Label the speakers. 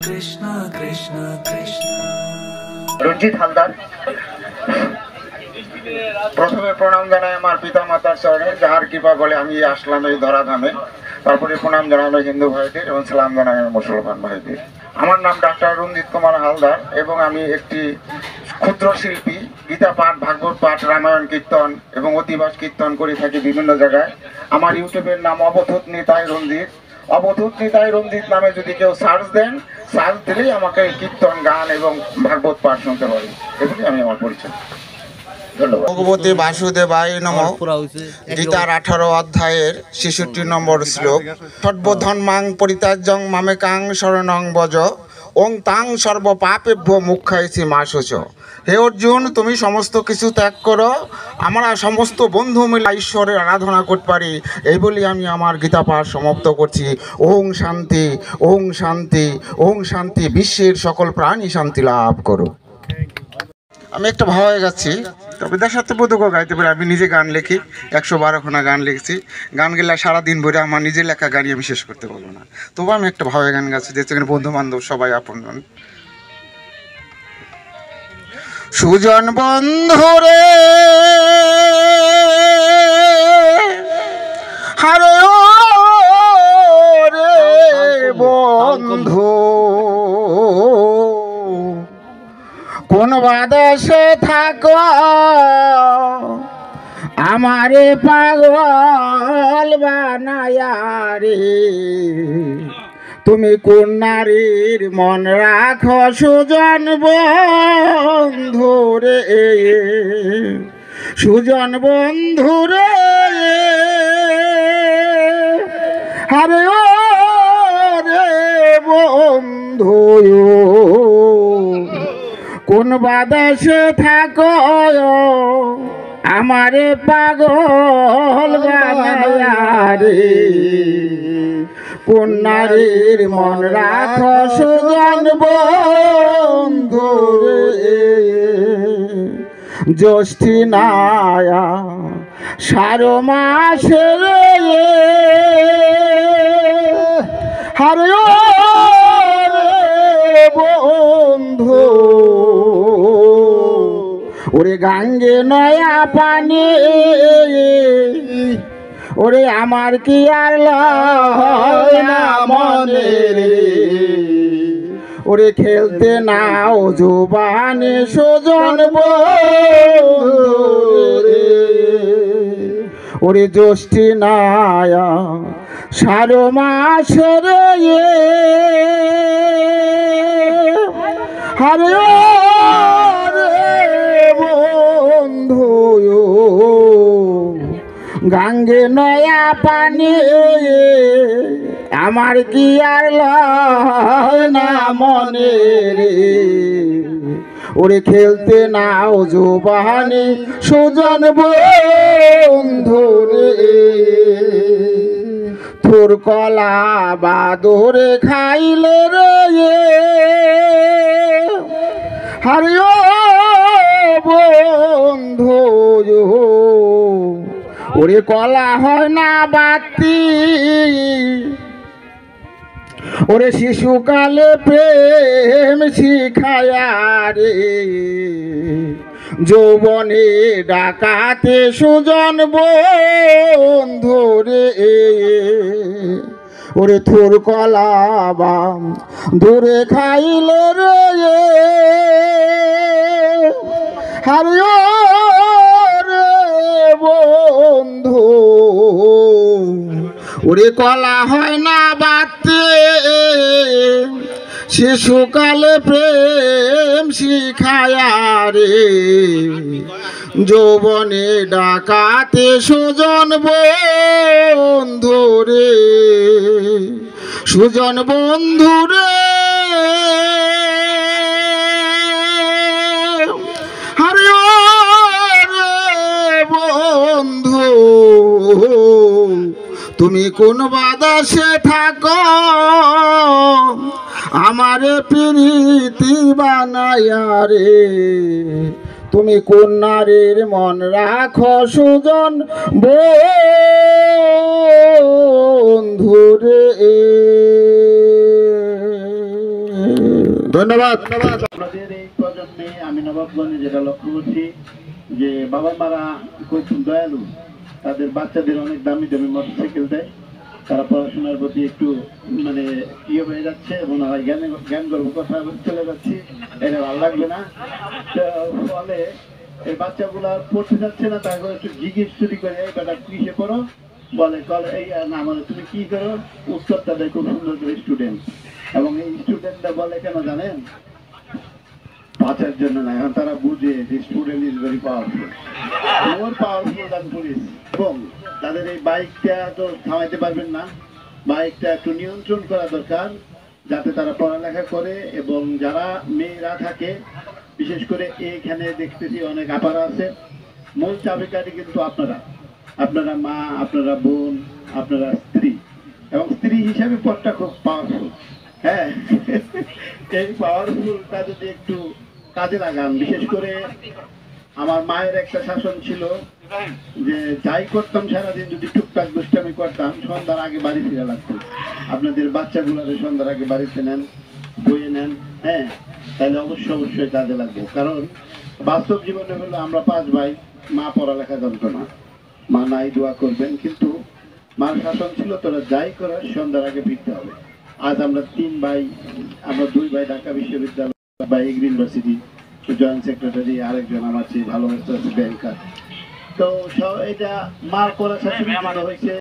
Speaker 1: कृष्ण कृष्ण कृष्ण।
Speaker 2: रंजित हालदार प्रथमे प्रणाम जानाई आमार पिता मातार चरणे जार कृपा बले आमी आसलाम এই ধরাধামে। তারপরে প্রণাম জানাই হিন্দু ভাইদের এবং সালাম জানাই মুসলমান ভাইদের। আমার নাম ডাক্তার রঞ্জিত কুমার হালদার এবং আমি একটি ক্ষুদ্র শিল্পী। গীতা পাঠ, ভাগবত পাঠ, রামায়ণ কীর্তন এবং অধিবাস কীর্তন করে থাকি বিভিন্ন জায়গায়। আমার ইউটিউবের নাম অবধূত নিতাই রঞ্জিত। অবধূত নিতাই রঞ্জিত নামে যদি কেউ সার্চ দেন, সার্চ দিলেই আমাকে কীর্তন, গান এবং ভাগবত পাঠ শুনতে পারি। এগুলি আমি আমার পরিচয়। ভগবতী বাসুদেবায় নমঃ। গীতার 18 অধ্যায়ের 66 নম্বর শ্লোক। সর্বধর্মাং পরিত্যাজ্যং মামেকাং শরণং ব্রজ ওং তাং সর্ব পাপেভ্যো মুখ্যাইছি মা শুচ। হে অর্জুন, তুমি সমস্ত কিছু ত্যাগ করো, আমরা সমস্ত বন্ধু মিলে ঈশ্বরের আরাধনা করতে পারি। এই বলি আমি আমার গীতা পাঠ সমাপ্ত করছি। ওং শান্তি, ওং শান্তি, ওং শান্তি। বিশ্বের সকল প্রাণী শান্তি লাভ করো। আমি একটা ভাব হয়ে যাচ্ছি, তবে দেশাত্মবোধকও গাইতে পারি। আমি নিজে গান লিখি, 112 খানা গান লিখছি। গান গেলে সারাদিন ভরে আমার নিজের লেখা গানই আমি শেষ করতে পারবো না। তবু আমি একটা ভাবে গান গাচ্ছি, যেখানে বন্ধু বান্ধব সবাই আপনজন। সুজন বন্ধুরে হারে রে বন্ধু, কোন বাদশে থাকো আমারে পাগল বানায়া রে। তুমি কোন নারীর মন রাখো সুজন বন্ধুরে, সুজন বন্ধুরে আরে ও রে বন্ধু, কোন বাদশে থাকো আমারে পাগল বানায়া রে। কোন নারীর মন রাখো সুজন বন্ধু রে। জ্যৈষ্ঠী নায়া 12 মাসে রে হারে ও বন্ধু, ওরে গাঙ্গে নয়া পানি, ওরে আমার কি আর লয় না মনে রে। ওরে খেলতে নাও জোবানে সুজন বন্ধু রে। ওরে জ্যৈষ্ঠী নায়া 12 মাসে রে হারে বন্ধু, গাঙ্গে নয়া পানি, আমার কি আর লয় না মনে রে। ওরে খেলতে নাও জোবানে সুজন বন্ধু রে। তোর কলা বাদরে খাইলে রে হারিও বন্ধু, ওরে কলা হয় না বাতি, ওরে শিশুকালে প্রেম শিখায়া রে। যৌবনে ডাকাতে সুজন বন্ধু রে। ওরে থুর কলা বাম দূরে খাইলে রে হারিও রে বন্ধু, ওরে কলা হয় না বাতে, শিশুকালে প্রেম শিখায়া রে। যৌবনে ডাকাতে সুজন বন্ধু রে, সুজন বন্ধু রে হারিও রে বন্ধু, তুমি কোন বাদাসে থাকো আমারে প্রীতি বানায়া রে। তুমি কোন নারীর মন রাখো সুজন বন্ধু রে।
Speaker 3: ধন্যবাদ।
Speaker 4: আমাদের এই প্রজন্মে আমি নবাবগঞ্জে যেটা লক্ষ্য করছি যে বাবা মারা খুব দয়ালু, তাদের বাচ্চাদের অনেক দামি দামি মোটরসাইকেল দেয়, তারা পড়াশোনার প্রতি একটু মানে ইয়ে হয়ে যাচ্ছে এবং জ্ঞান গর্ব কথা চলে যাচ্ছে, এটা ভালো লাগবে না। তো ফলে এই বাচ্চাগুলা পড়তে যাচ্ছে না, তারপরে একটু জিজ্ঞেস চুরি করে এই বেটা কিসে পড়ো, বলে কলে এই না মানে তুমি কি করো, উত্তরটা দেয় খুব সুন্দর করে স্টুডেন্ট। এবং এই স্টুডেন্টরা বলে কেন জানেন, বাঁচার জন্য না, এখন তারা বুঝে যে student is very powerful, more powerful than police. এবং তাদের এই বাইকটা তো থামাইতে পারবেন না, বাইকটা একটু নিয়ন্ত্রণ করা দরকার যাতে তারা পড়ালেখা করে। এবং যারা মেয়েরা থাকে, বিশেষ করে এখানে দেখতেছি অনেক আপারা আছে, মূল চাবিকাঠি কিন্তু আপনারা, আপনারা মা, আপনারা বোন, আপনারা স্ত্রী, এবং স্ত্রী হিসাবে পথটা খুব পাওয়ারফুল। হ্যাঁ, এই পাওয়ারফুলটা যদি একটু কাজে লাগান। বিশেষ করে আমার মায়ের একটা শাসন ছিল যে যাই করতাম সারাদিন যদি টুকটাক দুষ্টামি করতাম, সন্ধ্যার আগে বাড়ি ফিরে লাগতো। আপনাদের বাচ্চাগুলোরে সন্ধ্যার আগে বাড়িতে নেন, বইয়ে নেন, হ্যাঁ, তাহলে অবশ্যই কাজে লাগবে। কারণ বাস্তব জীবনে হলো আমরা 5 ভাই, মা পড়ালেখা জানতো না, মা নাই দোয়া করবেন, কিন্তু মার শাসন ছিল তোরা যাই করার সন্ধ্যার আগে ফিরতে হবে। আজ আমরা 3 ভাই, আমরা 2 ভাই ঢাকা বিশ্ববিদ্যালয় বা এগ্রি ইউনিভার্সিটি জয়েন্ট সেক্রেটারি, আরেকজন আমার চেয়ে ভালো ব্যাংকার। তো এটা মার করা শাসন হয়েছে।